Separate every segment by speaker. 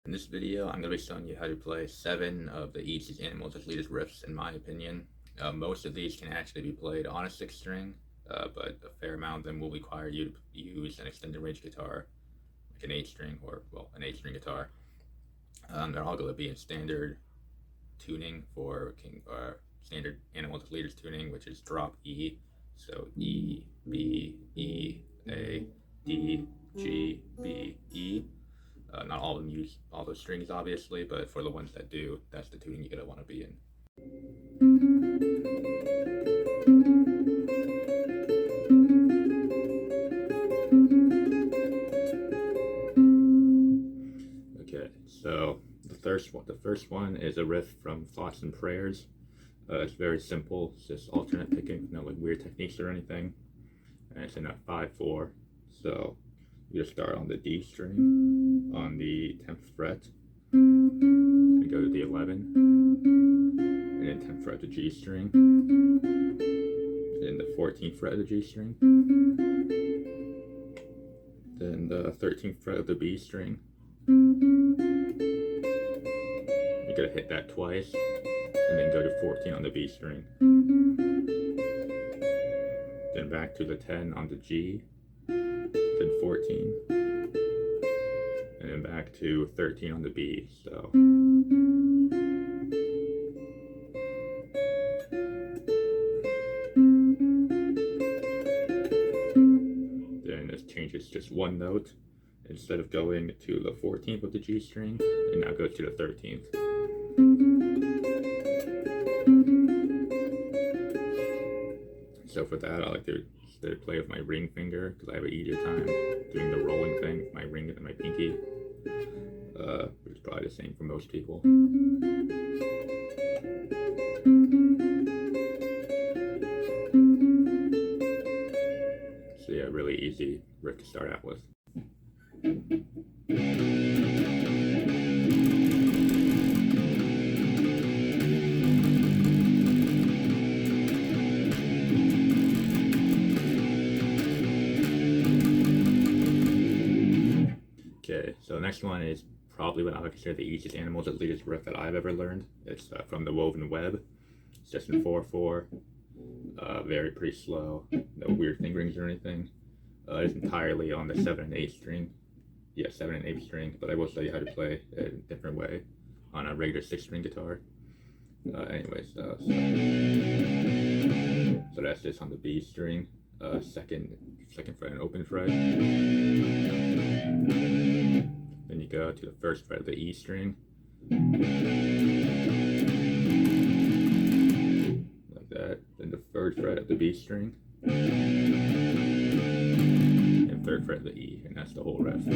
Speaker 1: In this video, I'm going to be showing you how to play 7 of the easiest animals as Leaders Riffs, in my opinion. Most of these can actually be played on a 6 string, but a fair amount of them will require you to use an extended range guitar, like an 8 string or, well, an 8 string guitar. They're all going to be in standard tuning for standard animals as Leaders tuning, which is drop E. So E, B, E, A, D, G, B, E. Not all of them use all those strings, obviously, but for the ones that do, that's the tuning you're going to want to be in. Okay, so the first one is a riff from Thoughts and Prayers. It's very simple. It's just alternate picking, no like weird techniques or anything. And it's in a 5/4. So you just start on the D string on the 10th fret, and go to the 11, and then 10th fret of the G string, and then the 14th fret of the G string, then the 13th fret of the B string. You gotta hit that twice, and then go to 14 on the B string. Then back to the 10 on the G, then 14, and then back to 13 on the B. So then this changes just one note. Instead of going to the 14th of the G string, it now goes to the 13th. So for that, I like to instead play with my ring finger because I have an easier time doing the rolling thing with my ring and my pinky, which is probably the same for most people. So yeah, really easy riff to start out with. Okay, so the next one is probably what I would consider the easiest animals as Leaders riff that I've ever learned. It's from the Woven Web. It's just in 4/4, pretty slow, no weird fingerings or anything. It's entirely on the 7 and 8 string. Yeah, 7 and 8 string, but I will show you how to play it a different way on a regular 6 string guitar. So that's just on the B string, second fret and open fret. Then you go to the 1st fret of the E string, like that. Then the 3rd fret of the B string, and 3rd fret of the E, and that's the whole riff.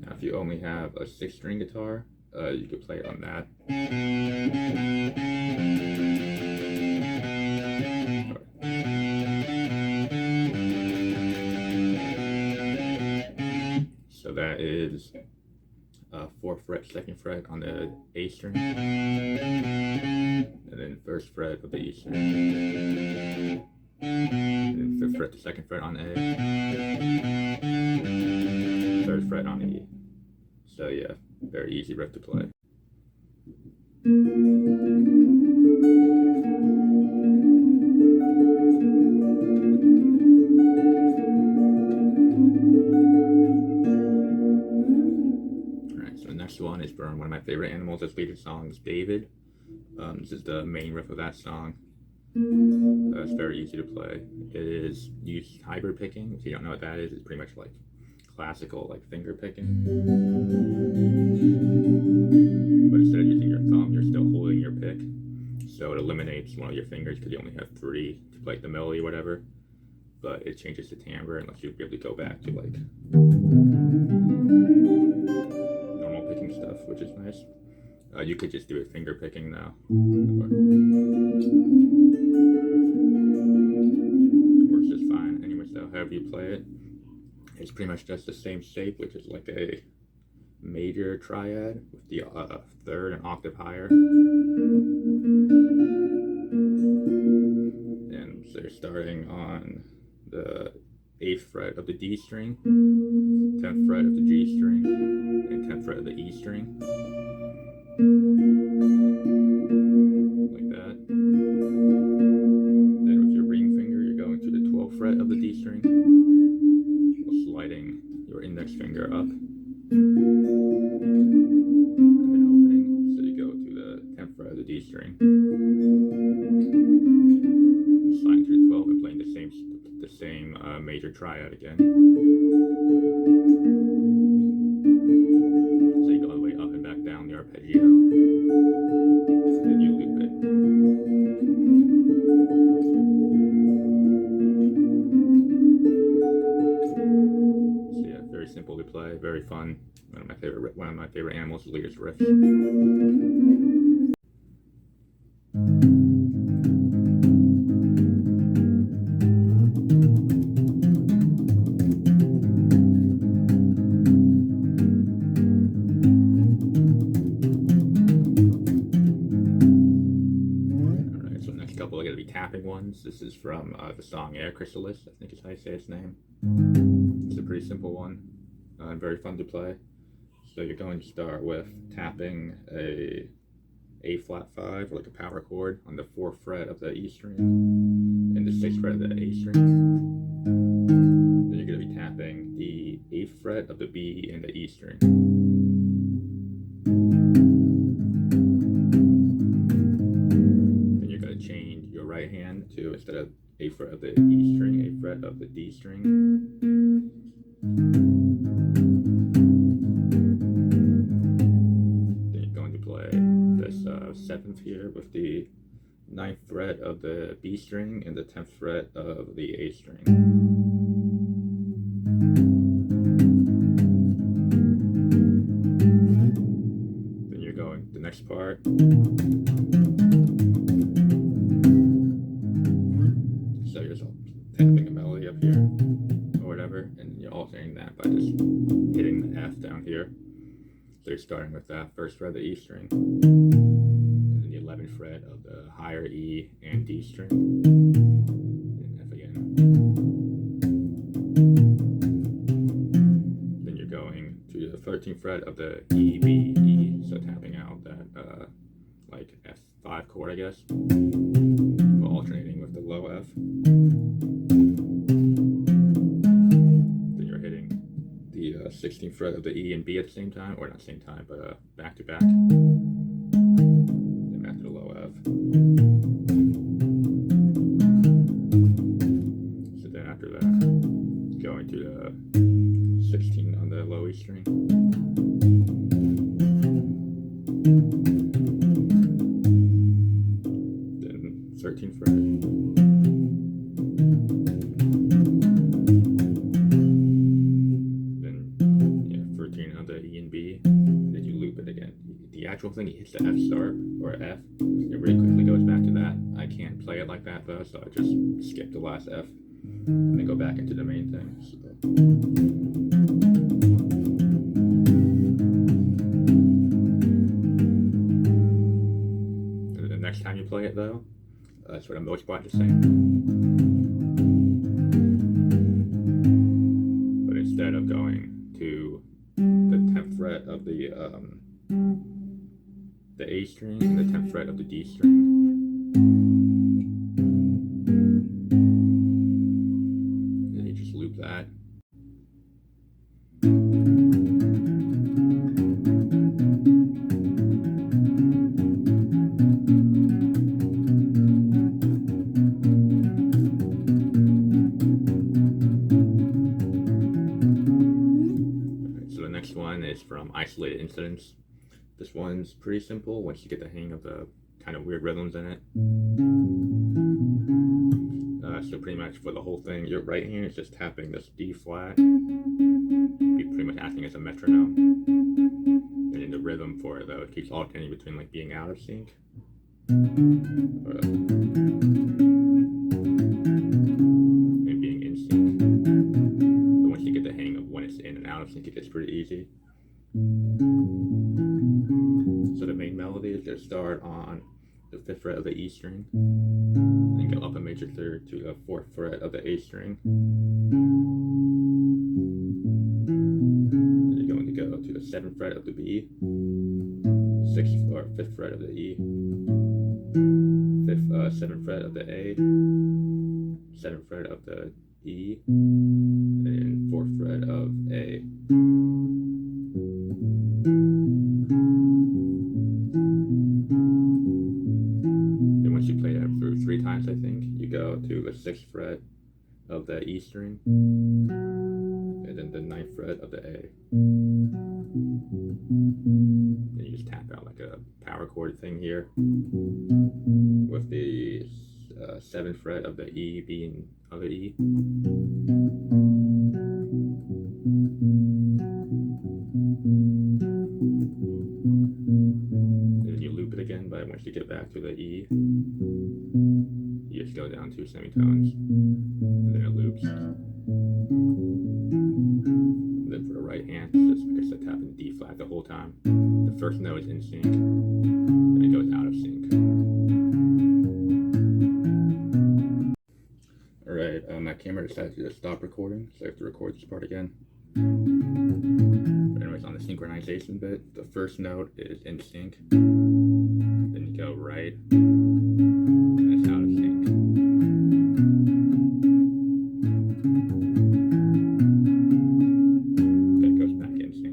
Speaker 1: Now, if you only have a 6 string guitar, you could play it on that. So that is 4th fret, 2nd fret on the A string, and then 1st fret of the E string, and then 5th fret to 2nd fret on A, 3rd fret on E. So yeah, very easy riff to play. Alright, so the next one is from one of my favorite animals as Leader songs, David. This is the main riff of that song. It's very easy to play. It is used hybrid picking. If you don't know what that is, it's pretty much like classical like finger picking, but instead of using your thumb, you're still holding your pick, so it eliminates one of your fingers because you only have 3 to play the melody or whatever, but it changes the timbre and lets you really go back to like normal picking stuff, which is nice. You could just do it finger picking now. It works just fine anyway, so however you play it. It's pretty much just the same shape, which is like a major triad with the 3rd an octave higher. fret of the D string, 10th fret of the G string, and 10th fret of the E string. Like that. Then with your ring finger, you're going to the 12th fret of the D string, while sliding your index finger up. And then opening, so you go to the 10th fret of the D string. And sliding to the 12th and playing the same major triad again. So you go all the way up and back down the arpeggio. Then you loop it. So yeah, very simple to play, very fun. One of my favorite animals, Leaders Riffs. Alright, so next couple are going to be tapping ones. This is from the song Air Chrysalis, I think is how you say its name. It's a pretty simple one, and very fun to play. So you're going to start with tapping a flat 5, or like a power chord, on the 4th fret of the E string and the 6th fret of the A string. Then you're going to be tapping the 8th fret of the B and the E string. Then you're going to change your right hand to, instead of 8th fret of the E string, 8th fret of the D string. Then you're going to play this 7th here with the 9th fret of the B string and the 10th fret of the A string. Then you're going the next part. So you're just tapping a melody up here or whatever, and you're alternating that by just hitting the F down here. So you're starting with that 1st fret of the E string, and then the 11th fret of the higher E and D string, and F again. Then you're going to the 13th fret of the E, B, E, so tapping out that like F5 chord, I guess, but alternating with the low F. Then you're hitting the 16th fret of the E and B at the same time, or not same time, but back to back. Then back to the low F. So then after that, going to the 16 on the low E string. Then 13th fret. Then you loop it again. The actual thing, it hits the F sharp or F. It really quickly goes back to that. I can't play it like that though, so I just skip the last F and then go back into the main thing. So. And the next time you play it though, that's for the most part the same. But instead of going to the 10th fret of the A string and the 10th fret of the D string, and you just loop that. Next one is from Isolated Incidents. This one's pretty simple once you get the hang of the kind of weird rhythms in it. So pretty much for the whole thing, your right hand is just tapping this D flat, be pretty much acting as a metronome. And in the rhythm for it though, it keeps alternating between like being out of sync and being in sync. But once you get the hang of when it's in and out of sync, it gets pretty easy. So the main melody is just start on the 5th fret of the E string, then go up a major third to the 4th fret of the A string, 7th fret of the B, 6th or 5th fret of the E, 7th fret of the A, 7th fret of the E, and 4th fret of A. Then once you play that through 3 times, I think, you go to the 6th fret of the E string, and then the 9th fret of the A. Then you just tap out like a power chord thing here, with the 7th fret of the E being other E. Then you loop it again, but once you get back to the E, you just go down 2 semitones, and then it loops. And then for the right hand, it's just like I said, tapping D flat the whole time. The first note is in sync, then it goes out of sync. Alright, my camera decided to just stop recording, so I have to record this part again. But anyways, on the synchronization bit, the first note is in sync, then you go right, and it's out of sync. Then it goes back in sync.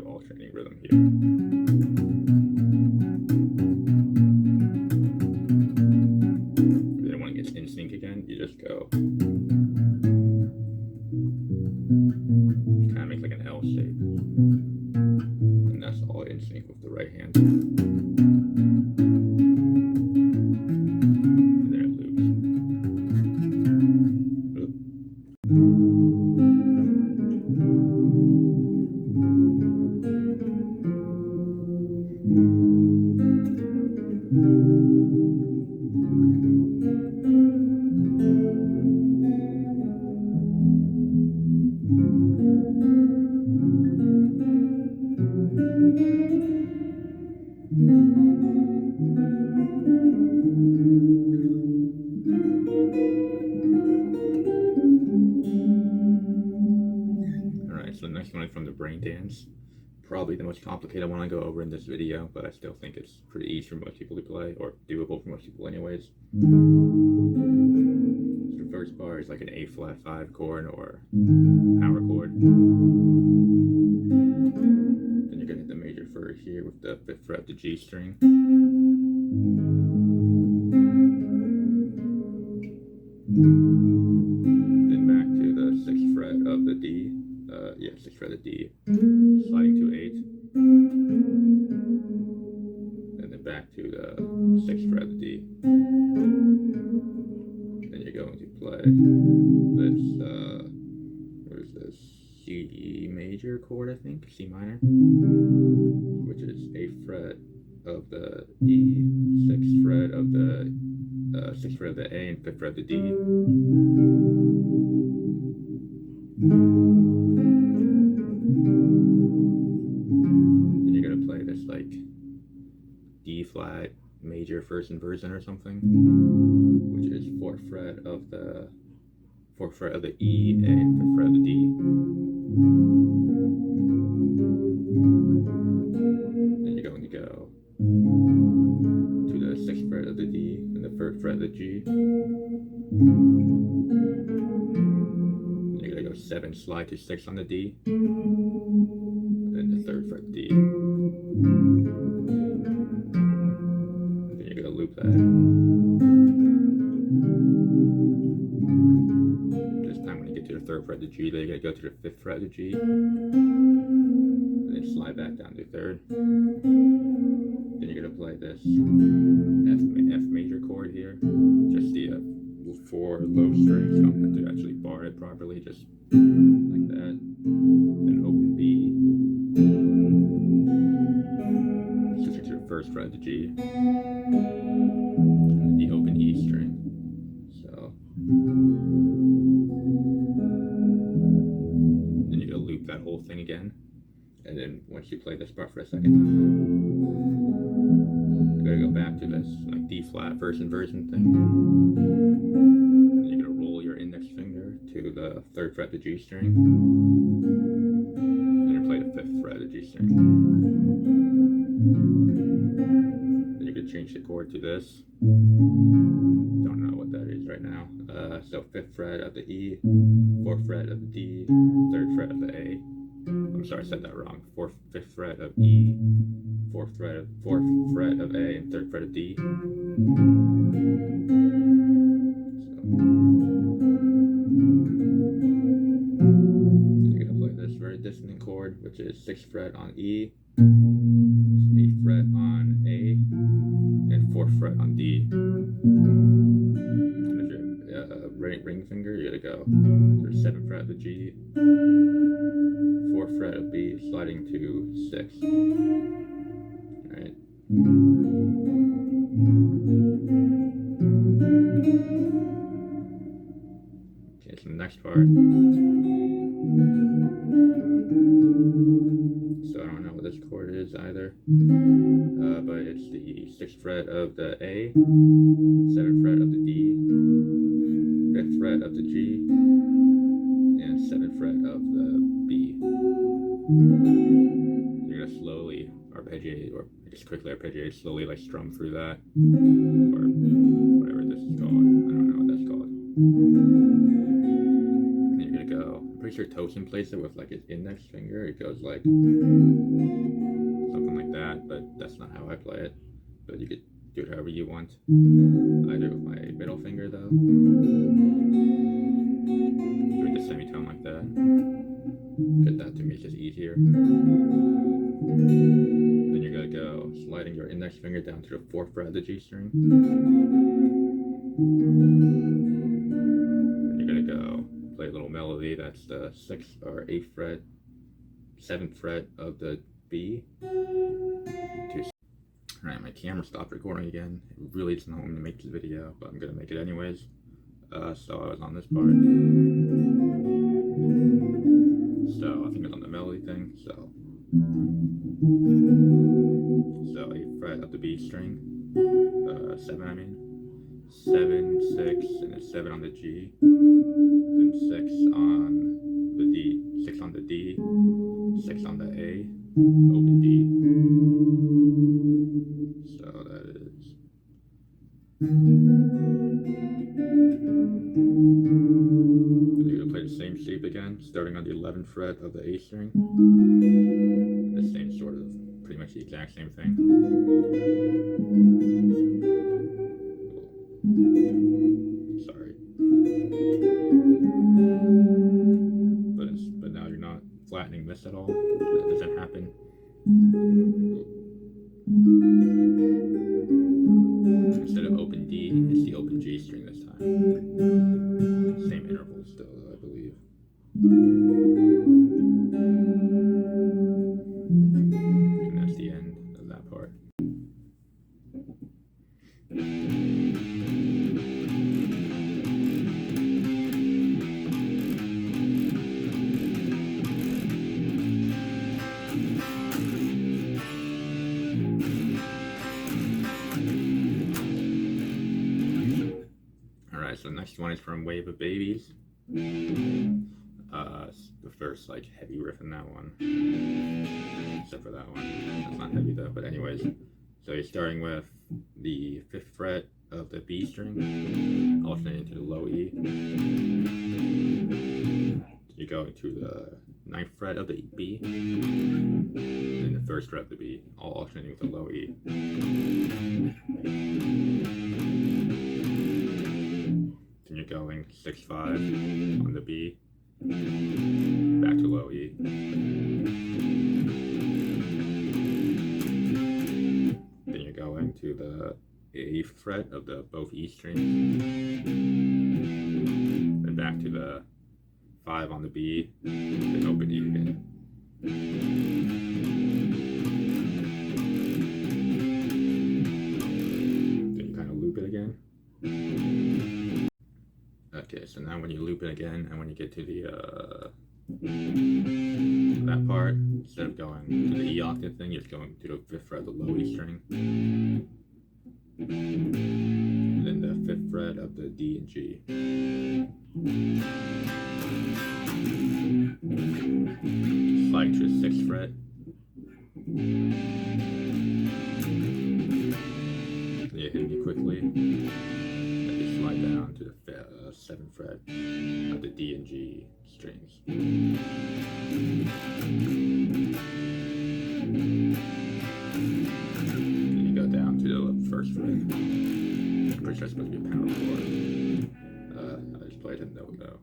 Speaker 1: Alternating rhythm here. If you don't want to get in sync again, you just go. Kind of makes like an L shape. And that's all in sync with the right hand. And then it loops. Alright, so the next one is from the brain dance. Probably the most complicated one I go over in this video, but I still think it's pretty easy for most people to play, or doable for most people anyways. So the first bar is like an A flat 5 chord or power chord. Then you're gonna hit the major first here with the 5th fret of the G string. Then back to the 6th fret of the D. 6th fret of the D, sliding to 8, and then back to the 6th fret of the D. Then you're going to play this, what is this, C major chord, I think, C minor, which is 8th fret of the E, 6th fret of the 6th fret of the A, and 5th fret of the D. Then you're gonna play this like D flat major first inversion or something, which is 4th fret of the E and 5th fret of the D. Then you're going to go to the 6th fret of the D and the 3rd fret of the G. Then you're gonna go 7, slide to 6 on the D, and then the 3rd fret D. Then you're gonna loop that. This time when you get to the 3rd fret of the G, then you're gonna go to the 5th fret of the G, and then slide back down to 3rd. Then you're gonna play this F major chord here, just the 4 low strings. You don't have to actually bar it properly, just like that. Then open B, switch to the 1st fret of the G, and then the open E string. whole thing again. And then once you play this part for a second time, you're gonna go back to this like D flat first inversion thing. And you're gonna roll your index finger to the 3rd fret of the G string. And you play the 5th fret of the G string. Then you can change the chord to this. Don't know what that is right now. So 5th fret of the E, 4th fret of the D, 3rd fret of the A. I'm sorry, I said that wrong. 5th fret of E, 4th fret of A, and 3rd fret of D. So you're gonna play this very dissonant chord, which is 6th fret on E, 8th fret on A, and 4th fret on D. And if you're ring finger, you're gonna go to 7th fret of the G, 4th fret of B, sliding to 6. Alright. Okay, so the next part. So I don't know what this chord is either. But it's the 6th fret of the A, 7th fret of the D, 5th fret of the G, and 7th fret of the B. You're gonna slowly arpeggiate, or just quickly arpeggiate, slowly like strum through that, or whatever this is called. I don't know what that's called. And you're gonna go. I'm pretty sure Tosin plays it with like his index finger. It goes like something like that, but that's not how I play it. But you could do it however you want. I do it with my middle finger though. Doing the semitone like that. Because that to me is just easier. Then you're gonna go sliding your index finger down to the 4th fret of the G string. Then you're gonna go play a little melody. That's the 6th or 8th fret, 7th fret of the B. Alright, my camera stopped recording again. It really doesn't want me to make this video, but I'm gonna make it anyways. So I was on this part. So I think it's on the melody thing. So 8th fret of the B string, 7 I mean, 7, 6, and then 7 on the G, then 6 on the D, 6 on the D, 6 on the A, open D. So that is. You're gonna play the same shape again, starting on the 11th fret of the A string. The same sort of, pretty much the exact same thing. Sorry. But now you're not flattening this at all. That doesn't happen. Instead of open D, it's the open G string this time. Same interval still, though, I believe. And that's the end of that part. So the next one is from Wave of Babies. The first like heavy riff in that one, except for that one. That's not heavy though. But anyways, so you're starting with the 5th fret of the B string, alternating to the low E. You're going to the 9th fret of the B, and the 1st fret of the B, all alternating with the low E. Then you're going 6, 5 on the B, back to low E. Then you're going to the 8th fret of the both E strings, then back to the 5 on the B, then open E again. Then you kind of loop it again. Okay, so now when you loop it again, and when you get to the that part, instead of going to the E octave thing, you're just going to the 5th fret of the low E string, and then the 5th fret of the D and G. Slide to the 6th fret. You hit me quickly. Then you slide down to the 7th fret of the D and G strings. Then you go down to the 1st fret. I'm pretty sure it's supposed to be a power chord. I just played a note though.